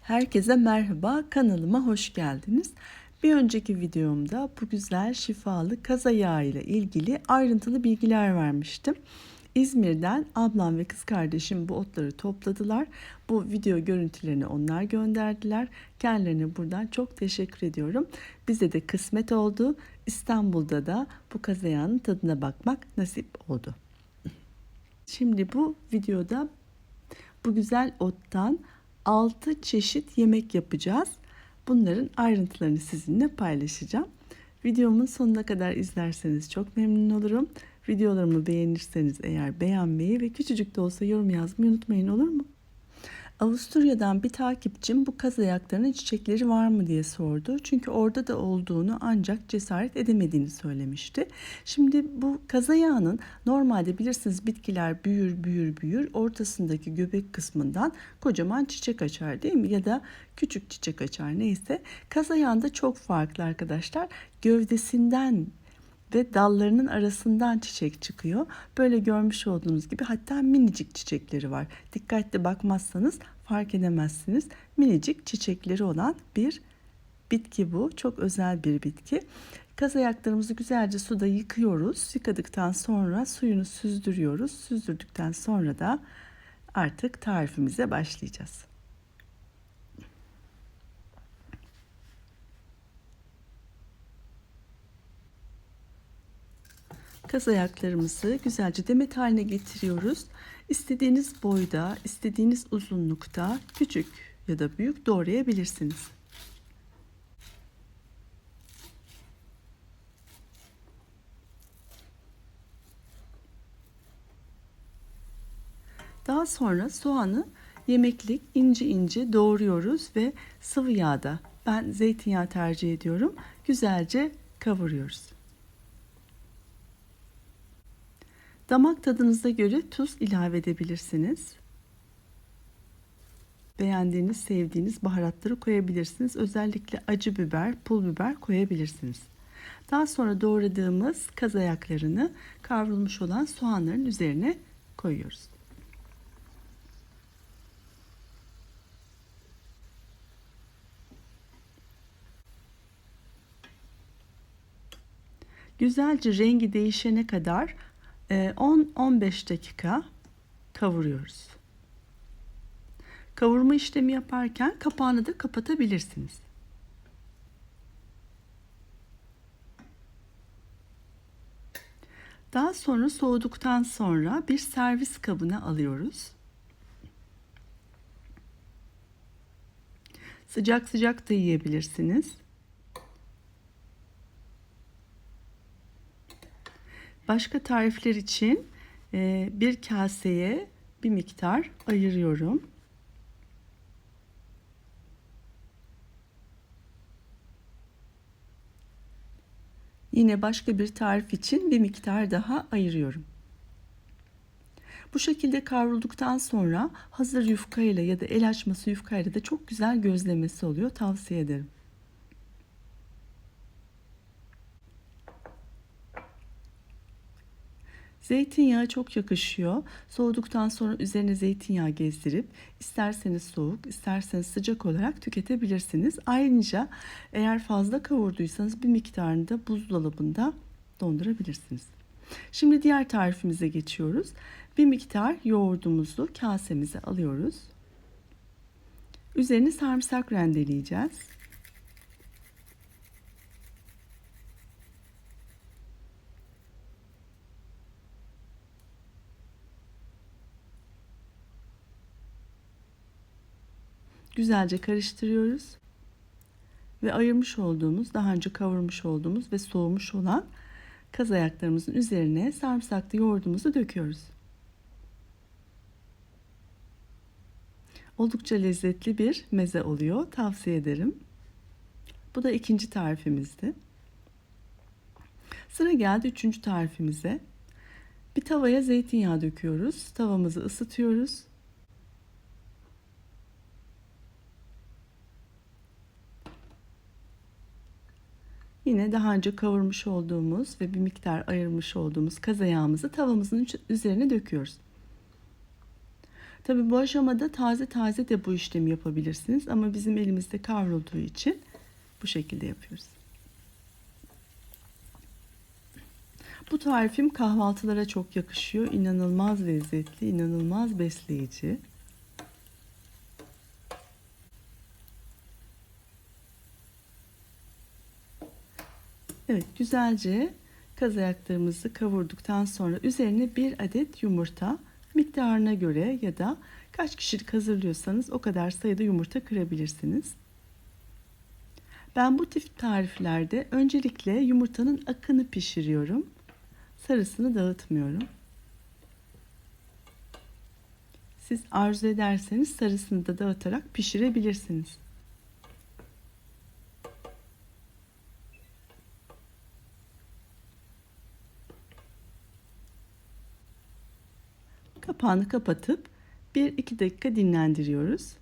Herkese merhaba, kanalıma hoş geldiniz. Bir önceki videomda bu güzel şifalı kaza yağı ile ilgili ayrıntılı bilgiler vermiştim. İzmir'den ablam ve kız kardeşim bu otları topladılar. Bu video görüntülerini onlar gönderdiler. Kendilerine buradan çok teşekkür ediyorum. Bize de kısmet oldu. İstanbul'da da bu kaza yağının tadına bakmak nasip oldu. Şimdi bu videoda bu güzel ottan 6 çeşit yemek yapacağız. Bunların ayrıntılarını sizinle paylaşacağım. Videomun sonuna kadar izlerseniz çok memnun olurum. Videolarımı beğenirseniz eğer beğenmeyi ve küçücük de olsa yorum yazmayı unutmayın, olur mu? Avusturya'dan bir takipçim bu kaz ayaklarının çiçekleri var mı diye sordu. Çünkü orada da olduğunu ancak cesaret edemediğini söylemişti. Şimdi bu kaz ayağının normalde bilirsiniz bitkiler büyür. Ortasındaki göbek kısmından kocaman çiçek açar değil mi? Ya da küçük çiçek açar neyse. Kaz ayağında çok farklı arkadaşlar. Gövdesinden ve dallarının arasından çiçek çıkıyor. Böyle görmüş olduğunuz gibi hatta minicik çiçekleri var. Dikkatli bakmazsanız fark edemezsiniz. Minicik çiçekleri olan bir bitki bu. Çok özel bir bitki. Kaz ayaklarımızı güzelce suda yıkıyoruz. Yıkadıktan sonra suyunu süzdürüyoruz. Süzdürdükten sonra da artık tarifimize başlayacağız. Kaz ayaklarımızı güzelce demet haline getiriyoruz. İstediğiniz boyda, istediğiniz uzunlukta küçük ya da büyük doğrayabilirsiniz. Daha sonra soğanı yemeklik ince doğruyoruz ve sıvı yağda, ben zeytinyağı tercih ediyorum, güzelce kavuruyoruz. Damak tadınıza göre tuz ilave edebilirsiniz. Beğendiğiniz, sevdiğiniz baharatları koyabilirsiniz. Özellikle acı biber, pul biber koyabilirsiniz. Daha sonra doğradığımız kaz ayaklarını kavrulmuş olan soğanların üzerine koyuyoruz. Güzelce rengi değişene kadar 10-15 dakika kavuruyoruz. Kavurma işlemi yaparken kapağını da kapatabilirsiniz. Daha sonra soğuduktan sonra bir servis kabına alıyoruz. Sıcak sıcak da yiyebilirsiniz. Başka tarifler için bir kaseye bir miktar ayırıyorum. Yine başka bir tarif için bir miktar daha ayırıyorum. Bu şekilde kavrulduktan sonra hazır yufkayla ya da el açması yufkayla da çok güzel gözlemesi oluyor. Tavsiye ederim. Zeytinyağı çok yakışıyor. Soğuduktan sonra üzerine zeytinyağı gezdirip isterseniz soğuk, isterseniz sıcak olarak tüketebilirsiniz. Ayrıca eğer fazla kavurduysanız bir miktarını da buzdolabında dondurabilirsiniz. Şimdi diğer tarifimize geçiyoruz. Bir miktar yoğurdumuzu kasemize alıyoruz. Üzerine sarımsak rendeleyeceğiz. Güzelce karıştırıyoruz. Ve ayırmış olduğumuz, daha önce kavurmuş olduğumuz ve soğumuş olan kaz ayaklarımızın üzerine sarımsaklı yoğurdumuzu döküyoruz. Oldukça lezzetli bir meze oluyor. Tavsiye ederim. Bu da ikinci tarifimizdi. Sıra geldi üçüncü tarifimize. Bir tavaya zeytinyağı döküyoruz. Tavamızı ısıtıyoruz. Yine daha önce kavurmuş olduğumuz ve bir miktar ayırmış olduğumuz kaz ayağımızı tavamızın üzerine döküyoruz. Tabii bu aşamada taze taze de bu işlemi yapabilirsiniz ama bizim elimizde kavrulduğu için bu şekilde yapıyoruz. Bu tarifim kahvaltılara çok yakışıyor. İnanılmaz lezzetli, inanılmaz besleyici. Evet, güzelce kaz ayaklarımızı kavurduktan sonra üzerine bir adet yumurta, miktarına göre ya da kaç kişilik hazırlıyorsanız o kadar sayıda yumurta kırabilirsiniz. Ben bu tip tariflerde öncelikle yumurtanın akını pişiriyorum. Sarısını dağıtmıyorum. Siz arzu ederseniz sarısını da dağıtarak pişirebilirsiniz. Kapağını kapatıp 1-2 dakika dinlendiriyoruz.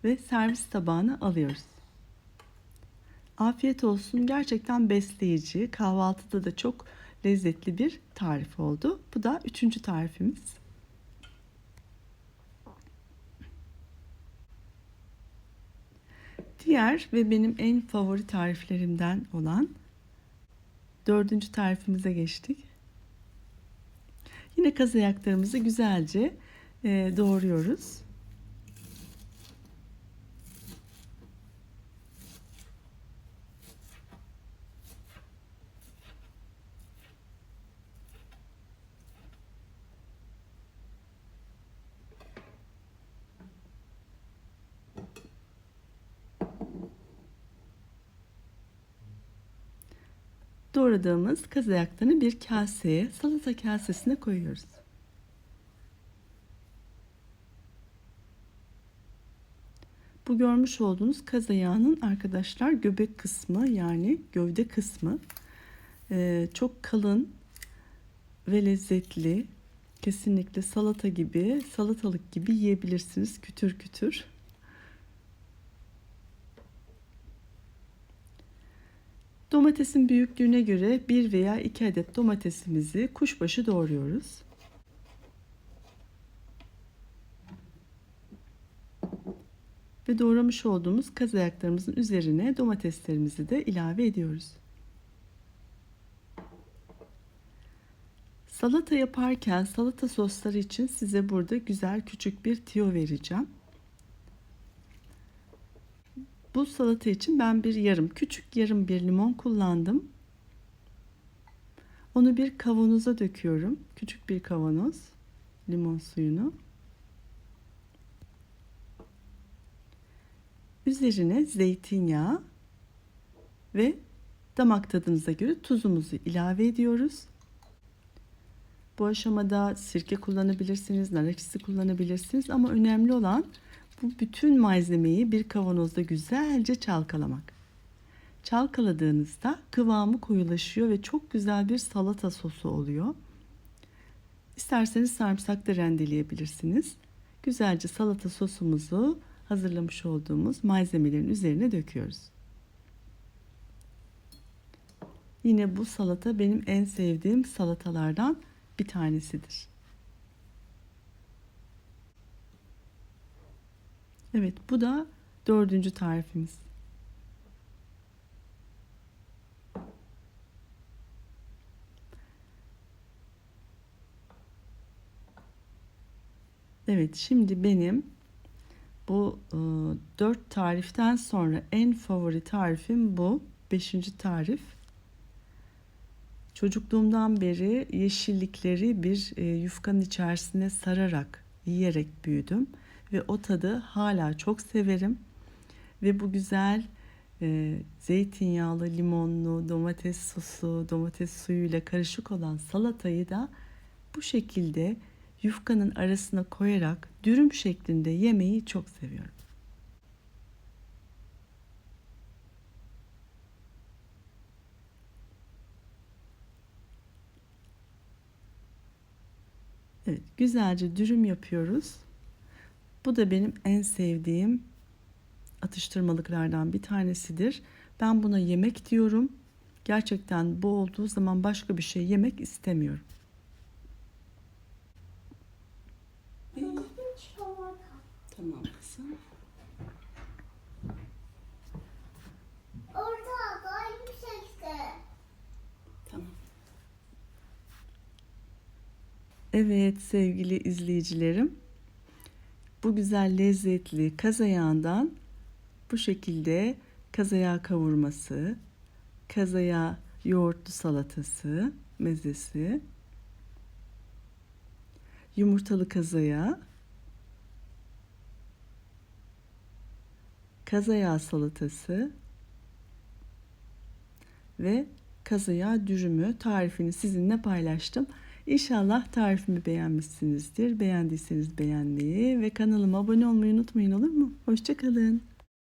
Ve servis tabağına alıyoruz. Afiyet olsun. Gerçekten besleyici, kahvaltıda da çok lezzetli bir tarif oldu. Bu da 3. tarifimiz. Diğer ve benim en favori tariflerimden olan 4. tarifimize geçtik. Yine kaz ayaklarımızı güzelce doğruyoruz. Doğradığımız kaz ayaklarını bir kaseye, salata kasesine koyuyoruz. Bu görmüş olduğunuz kaz ayağının arkadaşlar göbek kısmı, yani gövde kısmı. Çok kalın ve lezzetli. Kesinlikle salata gibi, salatalık gibi yiyebilirsiniz, kütür kütür. Domatesin büyüklüğüne göre 1 veya 2 adet domatesimizi kuşbaşı doğruyoruz. Ve doğramış olduğumuz kaz ayaklarımızın üzerine domateslerimizi de ilave ediyoruz. Salata yaparken salata sosları için size burada güzel küçük bir tüyo vereceğim. Bu salata için ben küçük yarım bir limon kullandım. Onu bir kavanoza döküyorum. Küçük bir kavanoz limon suyunu. Üzerine zeytinyağı ve damak tadınıza göre tuzumuzu ilave ediyoruz. Bu aşamada sirke kullanabilirsiniz, nar ekşisi kullanabilirsiniz ama önemli olan bu bütün malzemeyi bir kavanozda güzelce çalkalamak. Çalkaladığınızda kıvamı koyulaşıyor ve çok güzel bir salata sosu oluyor. İsterseniz sarımsak da rendeleyebilirsiniz. Güzelce salata sosumuzu hazırlamış olduğumuz malzemelerin üzerine döküyoruz. Yine bu salata benim en sevdiğim salatalardan bir tanesidir. Evet, bu da 4. tarifimiz. Evet, şimdi benim bu 4 tariften sonra en favori tarifim bu 5. tarif. Çocukluğumdan beri yeşillikleri bir yufkanın içerisine sararak yiyerek büyüdüm ve o tadı hala çok severim. Ve bu güzel zeytinyağlı, limonlu, domates sosu, domates suyuyla karışık olan salatayı da bu şekilde yufkanın arasına koyarak dürüm şeklinde yemeyi çok seviyorum. Evet, güzelce dürüm yapıyoruz. Bu da benim en sevdiğim atıştırmalıklardan bir tanesidir. Ben buna yemek diyorum. Gerçekten bu olduğu zaman başka bir şey yemek istemiyorum. Tamam kızım. Orada daha yüksekte. Tamam. Evet sevgili izleyicilerim, bu güzel lezzetli kazayağından bu şekilde kazayağı kavurması, kazayağı yoğurtlu salatası, mezesi, yumurtalı kazayağı, kazayağı salatası ve kazayağı dürümü tarifini sizinle paylaştım. İnşallah tarifimi beğenmişsinizdir. Beğendiyseniz beğenmeyi ve kanalıma abone olmayı unutmayın, olur mu? Hoşça kalın.